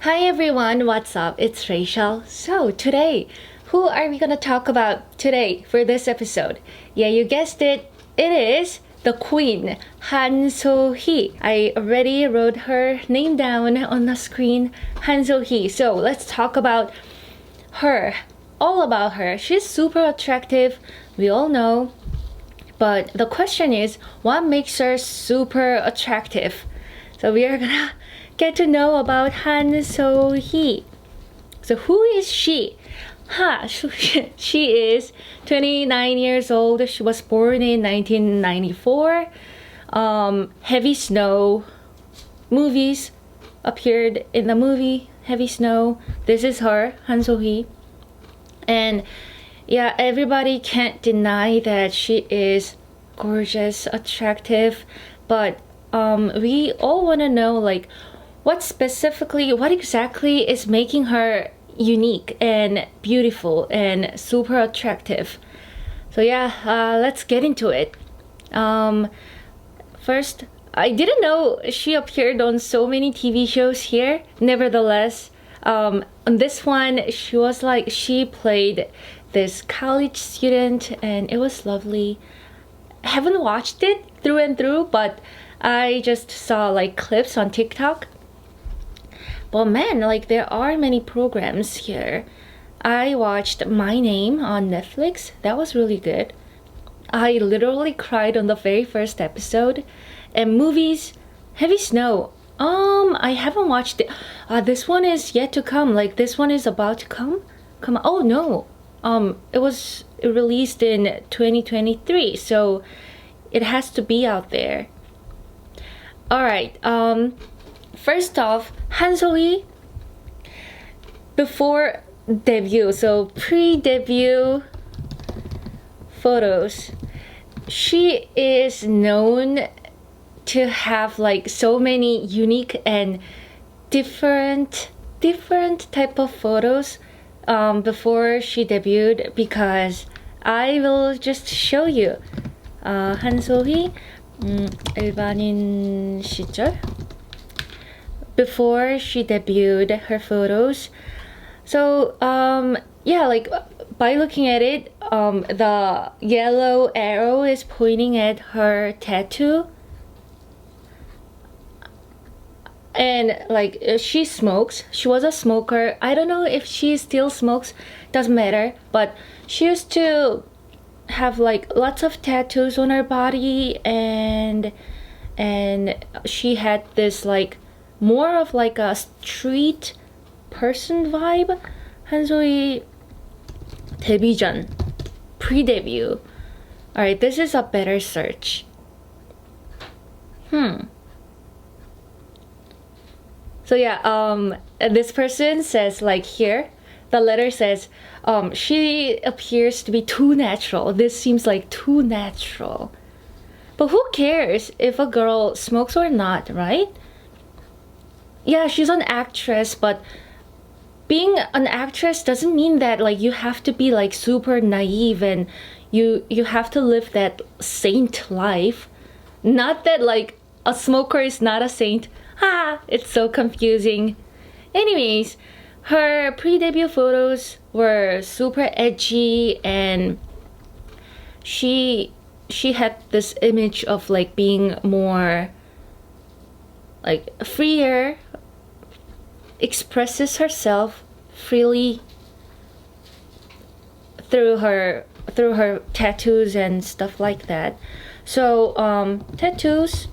Hi everyone, what's up? It's Rachel. So today, who are we gonna talk about today for this episode? Yeah, you guessed it. It is the Queen, So-hee. I already wrote her name down on the screen, So-hee. So let's talk about her. All about her. She's super attractive. We all know. But the question is, what makes her super attractive? So we are gonna get to know about So-hee. So who is she? She is 29 years old. She was born in 1994. Heavy Snow movies appeared in the movie Heavy Snow. This is her, So-hee. And yeah, everybody can't deny that she is gorgeous, attractive, but we all want to know like what exactly is making her unique and beautiful and super attractive. So yeah, let's get into it. First, I didn't know she appeared on so many TV shows here. Nevertheless, on this one, she played this college student, and it was lovely. I haven't watched it through and through, but I just saw like clips on TikTok. But man, like there are many programs here. I watched My Name on Netflix. That was really good. I literally cried on the very first episode. And movies, Heavy Snow. I haven't watched it. This one is yet to come. Like this one is about to come. Come on. Oh no. It was released in 2023, so it has to be out there. All right. First off, So-hee before debut, so pre-debut photos, she is known to have like so many unique and different type of photos before she debuted, because I will just show you. So-hee 일반인 시절 before she debuted her photos. So yeah, like by looking at it, the yellow arrow is pointing at her tattoo. And like she smokes. She was a smoker. I don't know if she still smokes, doesn't matter, but she used to have like lots of tattoos on her body, and she had this like more of like a street person vibe. So-hee 데뷔 전, pre-debut. Alright, this is a better search. So yeah, this person says like here, the letter says, she appears to be too natural. This seems like too natural. But who cares if a girl smokes or not, right? Yeah, she's an actress, but being an actress doesn't mean that like you have to be like super naive and you have to live that saint life. Not that like a smoker is not a saint. It's so confusing. Anyways, her pre-debut photos were super edgy, and she had this image of like being more like freer, expresses herself freely through her tattoos and stuff like that. So tattoos,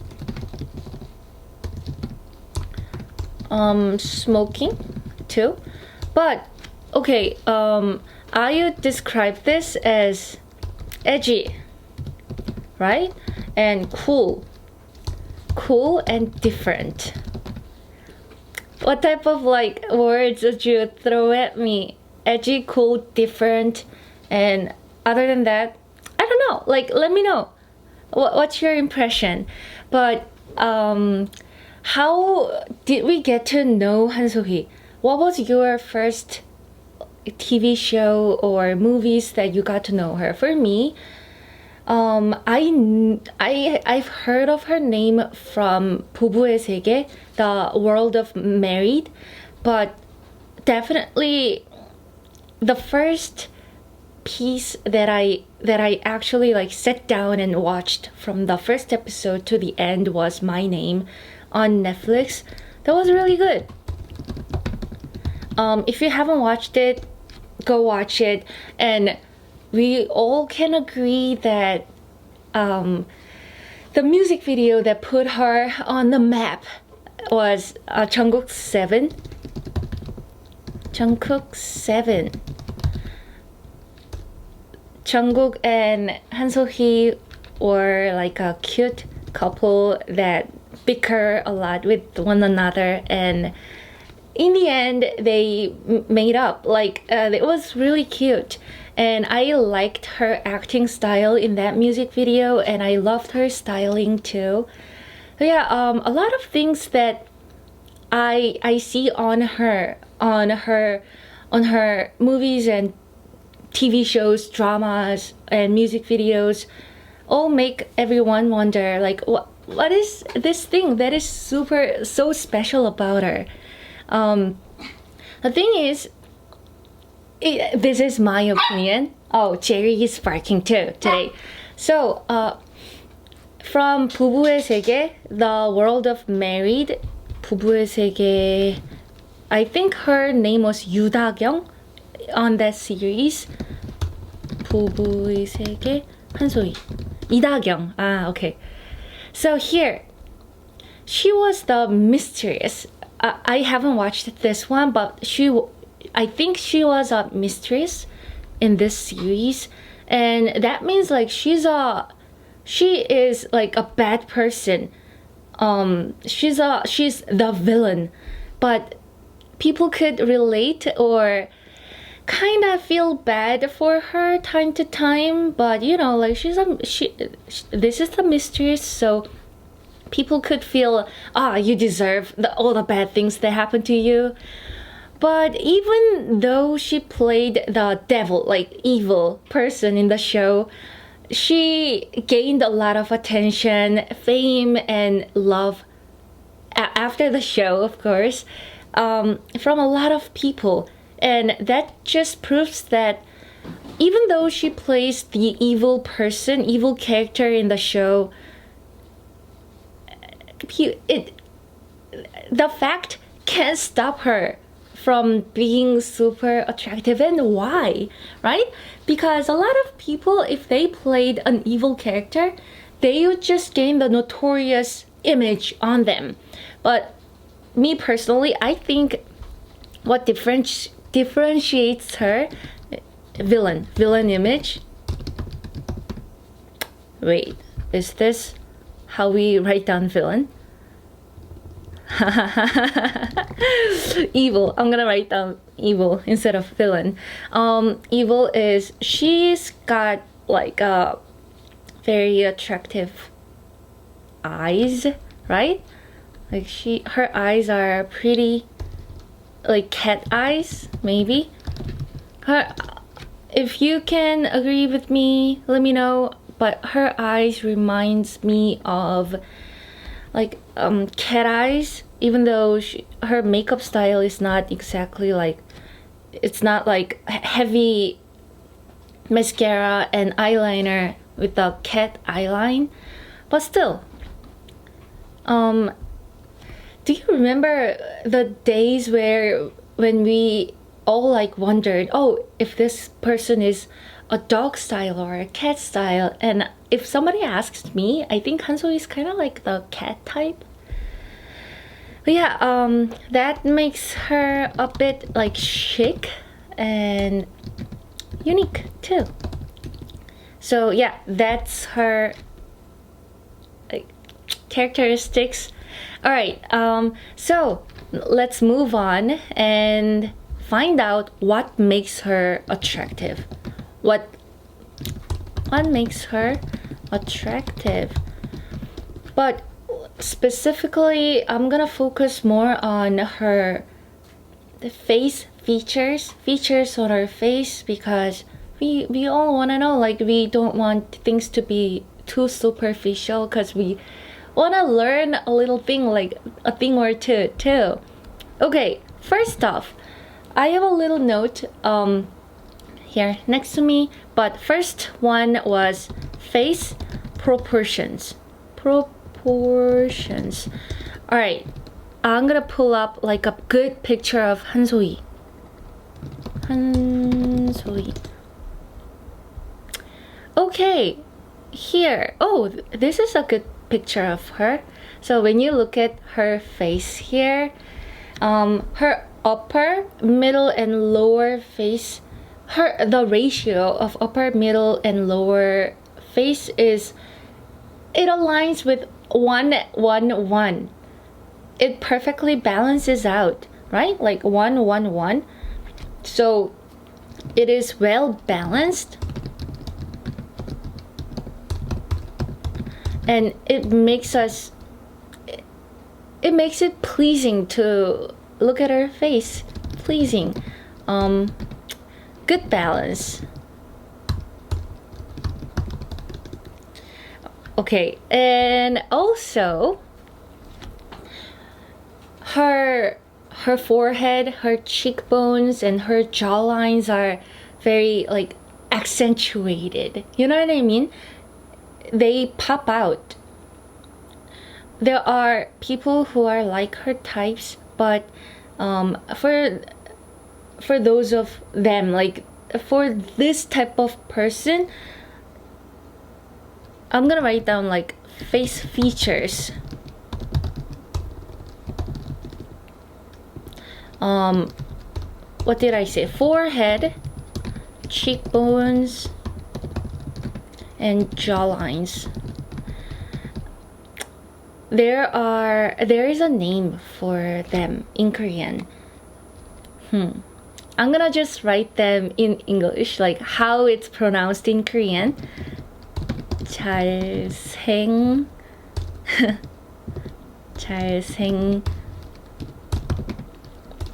smoking too, but okay, I would describe this as edgy, right? And cool and different. What type of like words would you throw at me? Edgy, cool, different, and other than that, I don't know. Like, let me know. What's your impression? But how did we get to know So-hee? What was your first TV show or movies that you got to know her? For me, I've heard of her name from 부부의 세계, the world of married, but definitely the first piece that I actually like sat down and watched from the first episode to the end was My Name on Netflix. That was really good. If you haven't watched it, go watch it. And we all can agree that the music video that put her on the map was Jungkook's 7. Jungkook 7. Jungkook and So-hee were like a cute couple that bicker a lot with one another, and in the end they made up. Like it was really cute, and I liked her acting style in that music video, and I loved her styling too. So yeah, a lot of things that I see on her movies and TV shows, dramas, and music videos all make everyone wonder, like, what is this thing that is so special about her? The thing is, this is my opinion. Oh, Jerry is barking too today. So, from 부부의 세계, The World of Married, 부부의 세계, I think her name was 유다경 on that series. 부부의 세계, 한소희, 이다경. Okay. So here, she was the mistress. I haven't watched this one, but I think she was a mistress in this series, and that means like she is like a bad person. She's the villain, but people could relate or kind of feel bad for her time to time. But you know, like this is the mistress, so people could feel, you deserve all the bad things that happen to you. But even though she played the devil, like evil person in the show, she gained a lot of attention, fame, and love after the show, of course, from a lot of people. And that just proves that even though she plays the evil person, evil character in the show, the fact can't stop her from being super attractive. And why, right? Because a lot of people, if they played an evil character, they would just gain the notorious image on them. But me personally, I think what differentiates her, villain image. Wait, is this how we write down villain? Evil. I'm gonna write down evil instead of villain. Evil is, she's got like a very attractive eyes, right? Like her eyes are pretty, like cat eyes, maybe. If you can agree with me, let me know. But her eyes reminds me of like cat eyes, even though her makeup style is not exactly like, it's not like heavy mascara and eyeliner with the cat eyeline, but still. Do you remember the days when we all like wondered, if this person is a dog style or a cat style? And if somebody asks me, I think Hanso is kind of like the cat type. But yeah, that makes her a bit like chic and unique too. So yeah, that's her like characteristics. All right, so let's move on and find out what makes her attractive. What makes her attractive? But specifically, I'm gonna focus more on the face features on her face, because we all want to know, like, we don't want things to be too superficial, because we want to learn a little thing, like a thing or two too. Okay, first off, I have a little note here next to me, but first one was face proportions. Proportions. Alright, I'm gonna pull up like a good picture of So-hee. So-hee. Okay, here. Oh, this is a good picture of her. So when you look at her face here, her upper, middle, and lower face, the ratio of upper, middle, and lower face it aligns with 1 1 1. It perfectly balances out, right? Like 1 1 1. So it is well balanced, and it makes it pleasing to look at her face. Pleasing. Good balance. Okay, and also her forehead, her cheekbones, and her jawlines are very like accentuated. You know what I mean? They pop out. There are people who are like her types, but for those of them, like for this type of person, I'm gonna write down like face features. What did I say? Forehead, cheekbones, and jawlines. There is a name for them in Korean. I'm gonna just write them in English, like how it's pronounced in Korean. 잘생 잘생.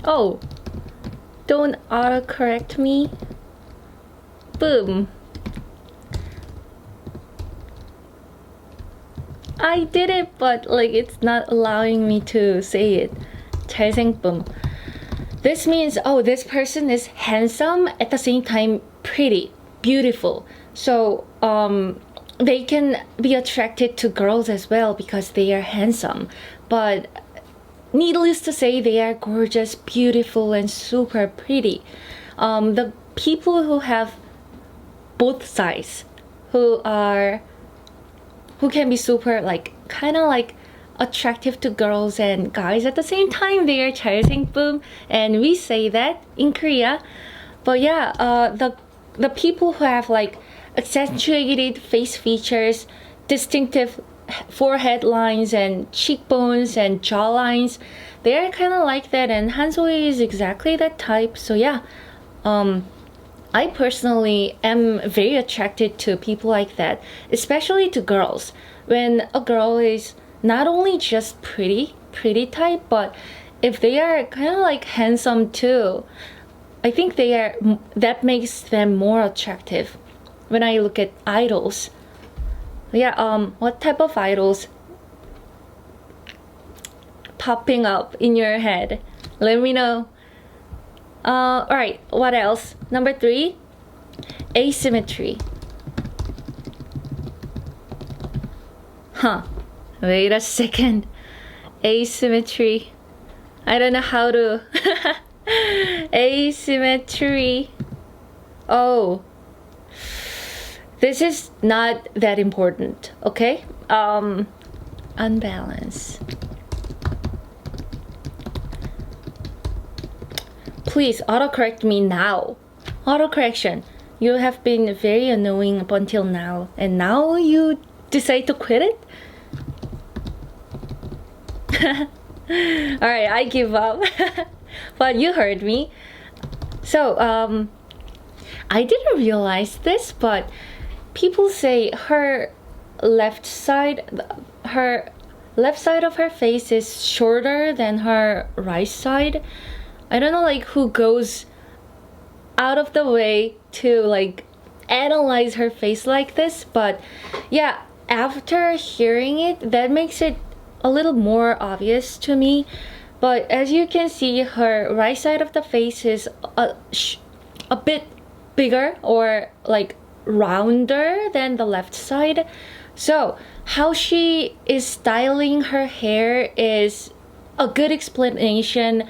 Oh, don't autocorrect me. Boom. I did it, but like it's not allowing me to say it. 잘생쁨. This means, oh, this person is handsome at the same time pretty, beautiful. So they can be attracted to girls as well because they are handsome. But needless to say, they are gorgeous, beautiful, and super pretty. The people who have both sides, who can be super like kind of like attractive to girls and guys at the same time, they are 잘생쁨, and we say that in Korea. But yeah, the people who have like accentuated face features, distinctive forehead lines, and cheekbones and jawlines, they are kind of like that, and So-hee is exactly that type. So yeah, I personally am very attracted to people like that, especially to girls. When a girl is not only just pretty type, but if they are kind of like handsome too, I think that makes them more attractive. When I look at idols, yeah, what type of idols popping up in your head? Let me know. Alright, what else? Number 3, asymmetry. Wait a second. Asymmetry. I don't know how to. Asymmetry. Oh. This is not that important, okay? Unbalance. Please autocorrect me now. Autocorrection. You have been very annoying up until now, and now you decide to quit it? Alright, I give up. But you heard me. So, I didn't realize this, but people say her left side of her face is shorter than her right side. I don't know like who goes out of the way to like analyze her face like this, but yeah, after hearing it, that makes it a little more obvious to me. But as you can see, her right side of the face is a bit bigger or like rounder than the left side. So how she is styling her hair is a good explanation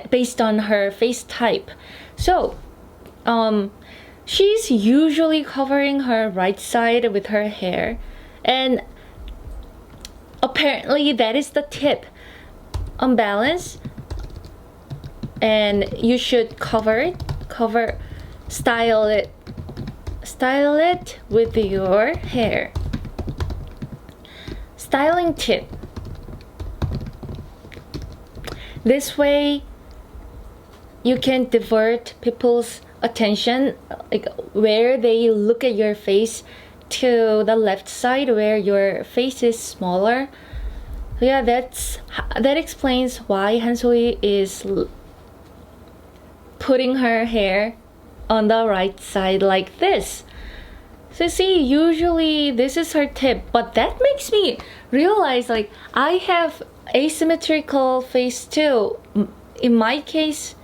based on her face type. So she's usually covering her right side with her hair, and apparently that is the tip. Unbalance, and you should style it with your hair. Styling tip. This way you can divert people's attention, like where they look at your face, to the left side where your face is smaller. Yeah, that explains why Han-so-hee is putting her hair on the right side like this. So see, usually this is her tip, but that makes me realize like I have asymmetrical face too. In my case,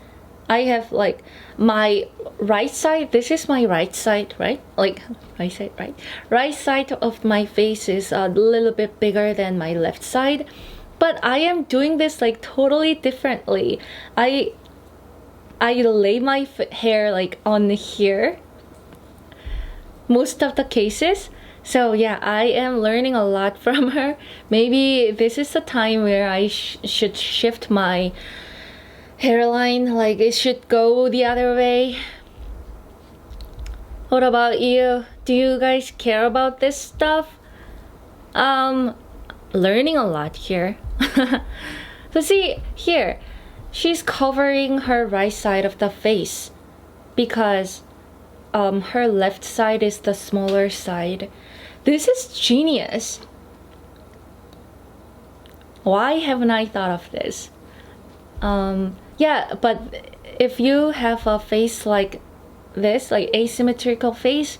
I have like my right side, this is my right side, right? Like right side, right? Right side of my face is a little bit bigger than my left side, but I am doing this like totally differently. I lay my hair like on here most of the cases. So yeah, I am learning a lot from her. Maybe this is the time where I should shift my hairline, like it should go the other way. What about you? Do you guys care about this stuff? Learning a lot here. So see here, she's covering her right side of the face because her left side is the smaller side. This is genius. Why haven't I thought of this? Yeah, but if you have a face like this, like asymmetrical face,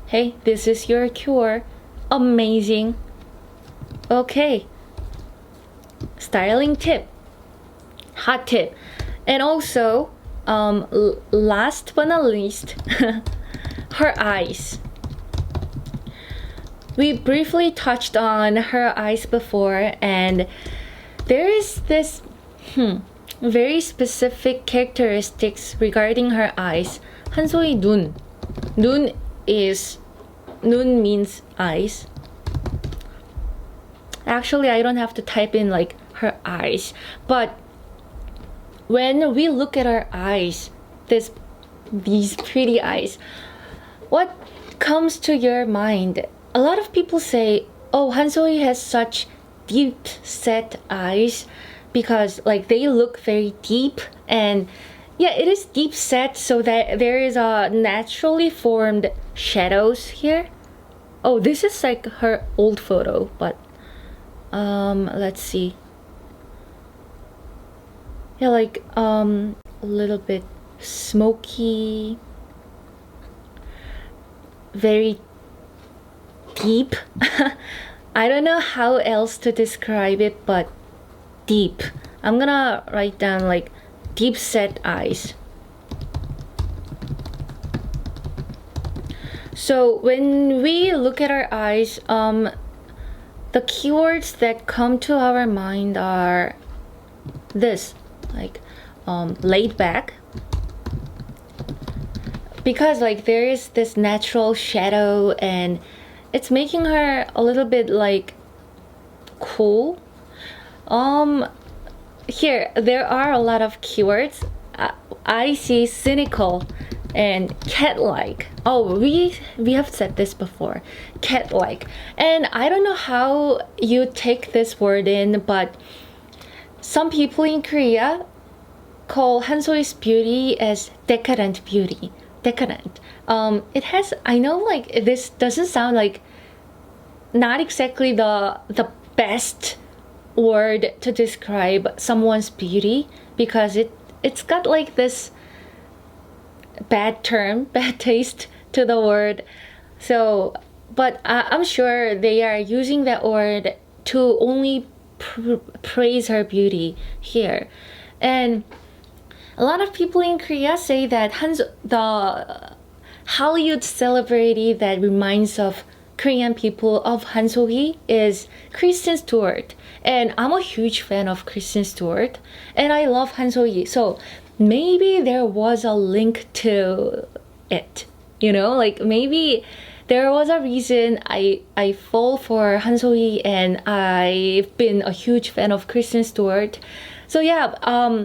hey, this is your cure. Amazing. Okay, styling tip, hot tip. And also last but not least, her eyes. We briefly touched on her eyes before, and there is this very specific characteristics regarding her eyes. Han-so-hee 눈. 눈 means eyes. Actually, I don't have to type in like her eyes, but when we look at her eyes, these pretty eyes, what comes to your mind? A lot of people say, oh, Han-so-hee has such deep set eyes because like they look very deep, and yeah, it is deep set so that there is a naturally formed shadows here. Oh, this is like her old photo, but let's see. Yeah, like a little bit smoky, very deep. I don't know how else to describe it, but deep. I'm gonna write down like deep set eyes. So when we look at our eyes, the keywords that come to our mind are this, like laid back, because like there is this natural shadow and it's making her a little bit like cool. Here there are a lot of keywords. I see cynical and cat-like. Oh, we have said this before, cat-like. And I don't know how you take this word in, but some people in Korea call Han-so-hee's beauty as decadent beauty. Decadent. It has, I know like this doesn't sound like not exactly the best word to describe someone's beauty, because it's got like this bad taste to the word. So but I'm sure they are using that word to only praise her beauty here. And a lot of people in Korea say that the Hollywood celebrity that reminds of Korean people of Han So-hee is Kristen Stewart. And I'm a huge fan of Kristen Stewart. And I love Han So-hee. So maybe there was a link to it. You know, like maybe there was a reason I fall for Han So-hee and I've been a huge fan of Kristen Stewart. So yeah,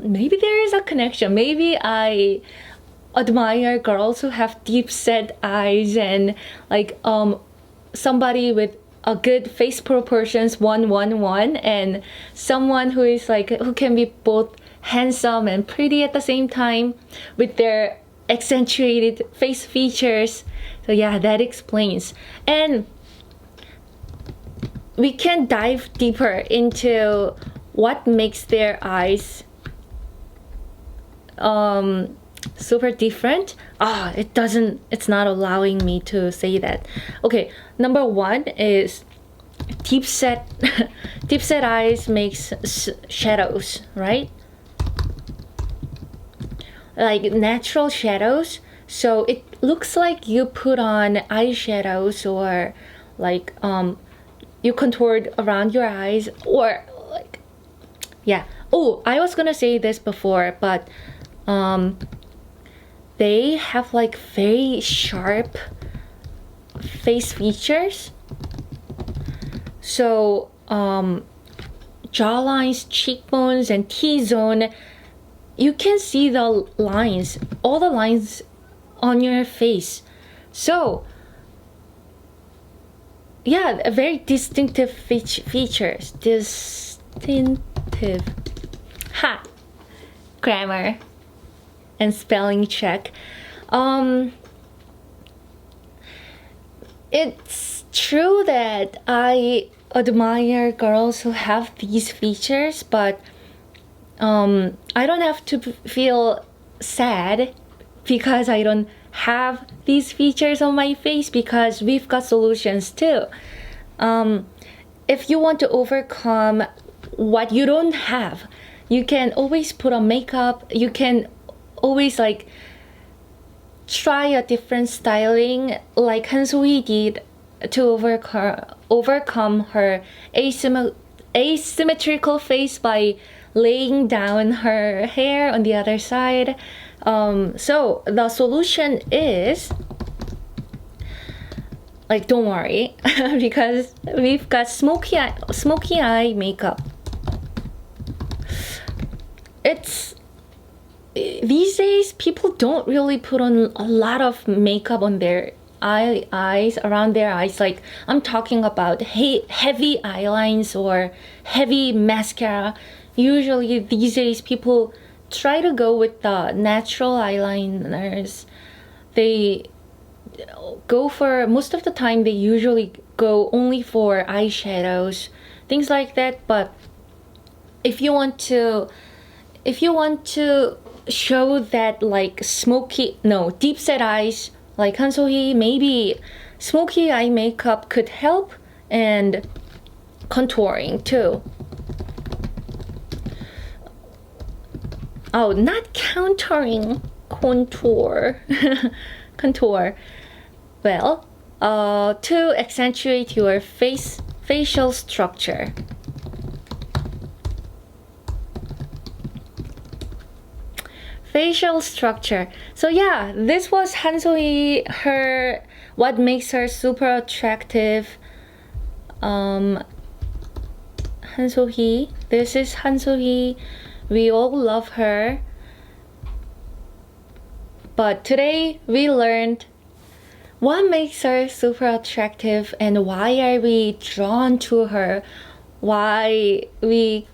maybe there is a connection. Maybe I admire girls who have deep set eyes and like somebody with a good face proportions 1-1-1 and someone who is like who can be both handsome and pretty at the same time with their accentuated face features. So yeah, that explains. And we can dive deeper into what makes their eyes super different. It's not allowing me to say that. Okay, number one is deep set eyes makes shadows, right? Like natural shadows. So it looks like you put on eyeshadows or like you contoured around your eyes or like, yeah. Oh, I was gonna say this before, but they have like very sharp face features. So jawlines, cheekbones, and T-zone, you can see the lines, all the lines on your face. So yeah, a very distinctive features. Distinctive. Ha! Grammar and spelling check. It's true that I admire girls who have these features, but I don't have to feel sad because I don't have these features on my face, because we've got solutions too. If you want to overcome what you don't have, you can always put on makeup. You can always like try a different styling like Han So-hee did to overcome her asymmetrical face by laying down her hair on the other side. So the solution is like, don't worry, because we've got smoky eye makeup. These days people don't really put on a lot of makeup on their eyes, around their eyes. Like I'm talking about heavy eyelines or heavy mascara. Usually these days people try to go with the natural eyeliners. They go for, most of the time they usually go only for eyeshadows, things like that. But if you want to show that like deep set eyes like Han So-hee, maybe smoky eye makeup could help, and contouring too. Oh, not contouring, contour. Contour. Well, to accentuate your facial structure. Facial structure. So yeah, this was Han So-hee, what makes her super attractive. Han So-hee. This is Han So-hee. We all love her. But today we learned what makes her super attractive and why are we drawn to her, why we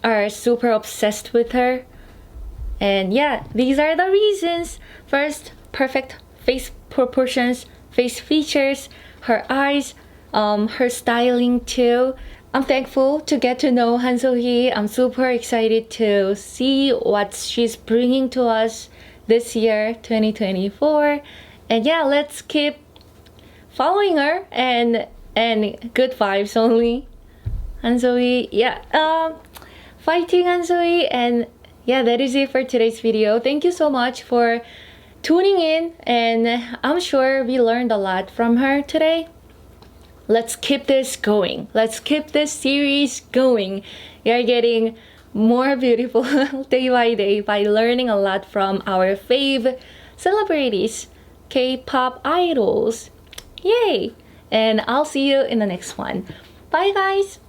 are super obsessed with her. And yeah, these are the reasons. First, perfect face proportions, face features, her eyes, her styling too. I'm thankful to get to know Han So-hee. I'm super excited to see what she's bringing to us this year, 2024. And yeah, let's keep following her and and good vibes only. Han So-hee, yeah, fighting Han So-hee. And yeah, that is it for today's video. Thank you so much for tuning in, and I'm sure we learned a lot from her today. Let's keep this going. Let's keep this series going. You're getting more beautiful day by day by learning a lot from our fave celebrities, K-pop idols. Yay! And I'll see you in the next one. Bye guys!